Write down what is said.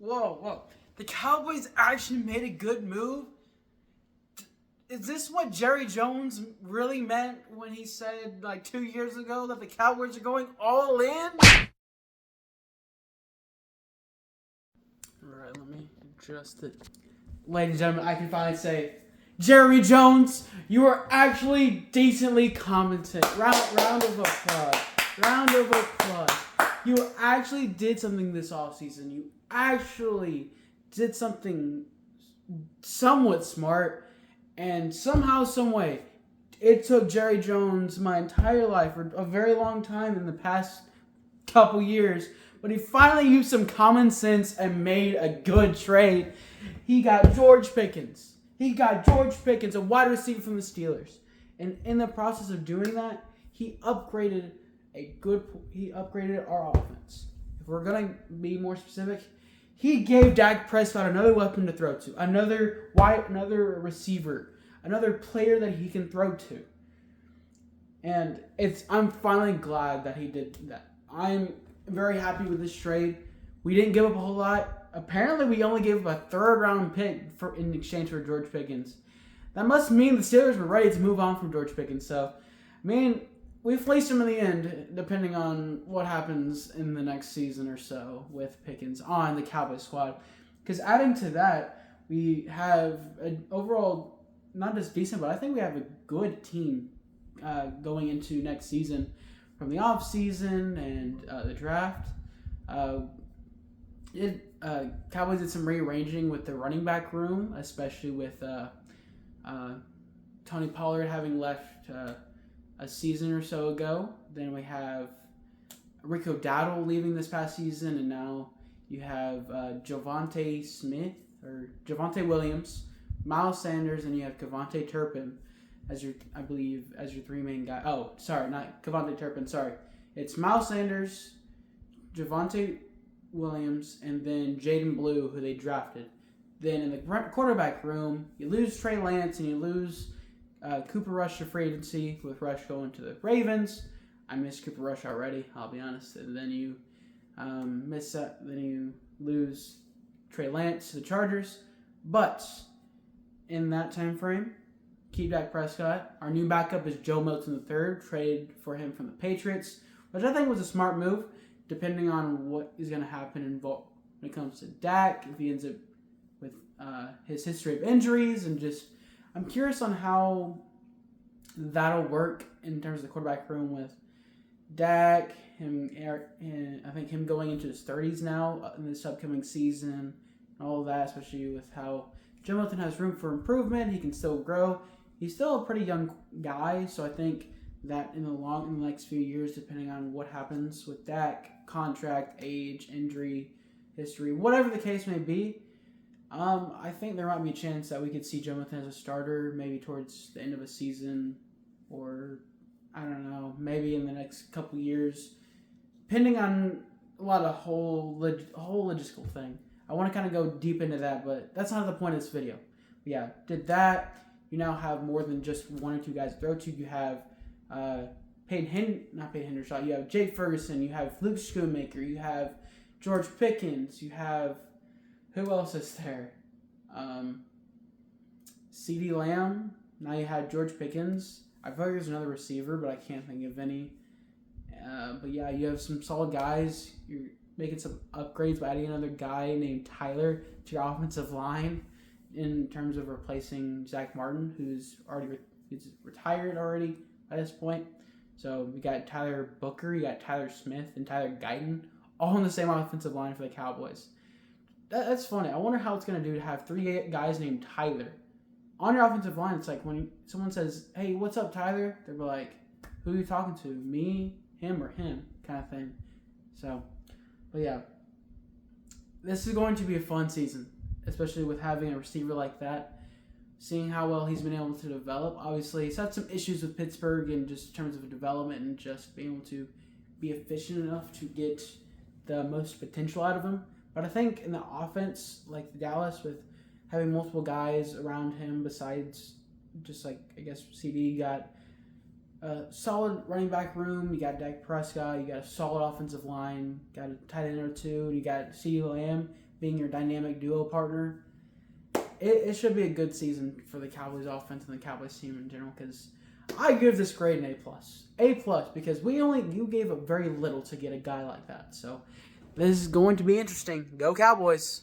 Whoa. The Cowboys actually made a good move? Is this what Jerry Jones really meant when he said, 2 years ago that the Cowboys are going all in? Alright, let me adjust it. Ladies and gentlemen, I can finally say, Jerry Jones, you are actually decently competent. Round of applause. Round of applause. You actually did something this offseason. You actually did something somewhat smart. And somehow, someway, it took Jerry Jones my entire life, or a very long time in the past couple years, but he finally used some common sense and made a good trade. He got George Pickens. A wide receiver from the Steelers. And in the process of doing that, he upgraded our offense. If we're going to be more specific, he gave Dak Prescott another weapon to throw to, another receiver, another player that he can throw to. And I'm finally glad that he did that. I'm very happy with this trade. We didn't give up a whole lot. Apparently, we only gave up a third-round pick in exchange for George Pickens. That must mean the Steelers were ready to move on from George Pickens. So, we fleeced him in the end, depending on what happens in the next season or so with Pickens on the Cowboys squad. Because adding to that, we have an overall, not just decent, but I think we have a good team going into next season from the offseason and the draft. Cowboys did some rearranging with the running back room, especially with Tony Pollard having left a season or so ago. Then we have Rico Dowdle leaving this past season, and now you have Javonte Williams, Miles Sanders, and you have Kevontae Turpin as your three main guy. Oh, sorry, not Kevontae Turpin. Sorry, it's Miles Sanders, Javonte Williams, and then Jaden Blue, who they drafted. Then in the quarterback room, you lose Trey Lance and you lose Cooper Rush to free agency, with Rush going to the Ravens. I miss Cooper Rush already, I'll be honest. And then you lose Trey Lance to the Chargers. But in that time frame, keep Dak Prescott. Our new backup is Joe Milton III, traded for him from the Patriots, which I think was a smart move, depending on what is going to happen when it comes to Dak, if he ends up with his history of injuries, and just I'm curious on how that'll work in terms of the quarterback room with Dak, and I think him going into his 30s now in this upcoming season, and all of that, especially with how Joe Milton has room for improvement. He can still grow. He's still a pretty young guy, so I think that in the next few years, depending on what happens with Dak, contract, age, injury, history, whatever the case may be, I think there might be a chance that we could see Joe Milton as a starter maybe towards the end of a season, or I don't know, maybe in the next couple years, depending on a lot of whole logistical thing. I want to kind of go deep into that, but that's not the point of this video. But yeah, did that. You now have more than just one or two guys to throw to. You have Hendershot. You have Jake Ferguson. You have Luke Schoonmaker. You have George Pickens. You have, who else is there? CeeDee Lamb. Now you have George Pickens. I feel like there's another receiver, but I can't think of any. But yeah, you have some solid guys. You're making some upgrades by adding another guy named Tyler to your offensive line in terms of replacing Zach Martin, who's retired already at this point. So we got Tyler Booker, you got Tyler Smith, and Tyler Guyton, all on the same offensive line for the Cowboys. That's funny. I wonder how it's going to do to have three guys named Tyler on your offensive line. It's like when someone says, "Hey, what's up, Tyler?" They're like, "Who are you talking to? Me, him, or him?" kind of thing. So, but yeah, this is going to be a fun season, especially with having a receiver like that. Seeing how well he's been able to develop. Obviously, he's had some issues with Pittsburgh in just in terms of development and just being able to be efficient enough to get the most potential out of him. But I think in the offense, like Dallas, with having multiple guys around him besides just like, I guess, CD, you got a solid running back room, you got Dak Prescott, you got a solid offensive line, got a tight end or two, and you got CeeDee Lamb. being your dynamic duo partner. It should be a good season for the Cowboys offense and the Cowboys team in general, because I give this grade an A+. A+, because you gave up very little to get a guy like that. So this is going to be interesting. Go Cowboys!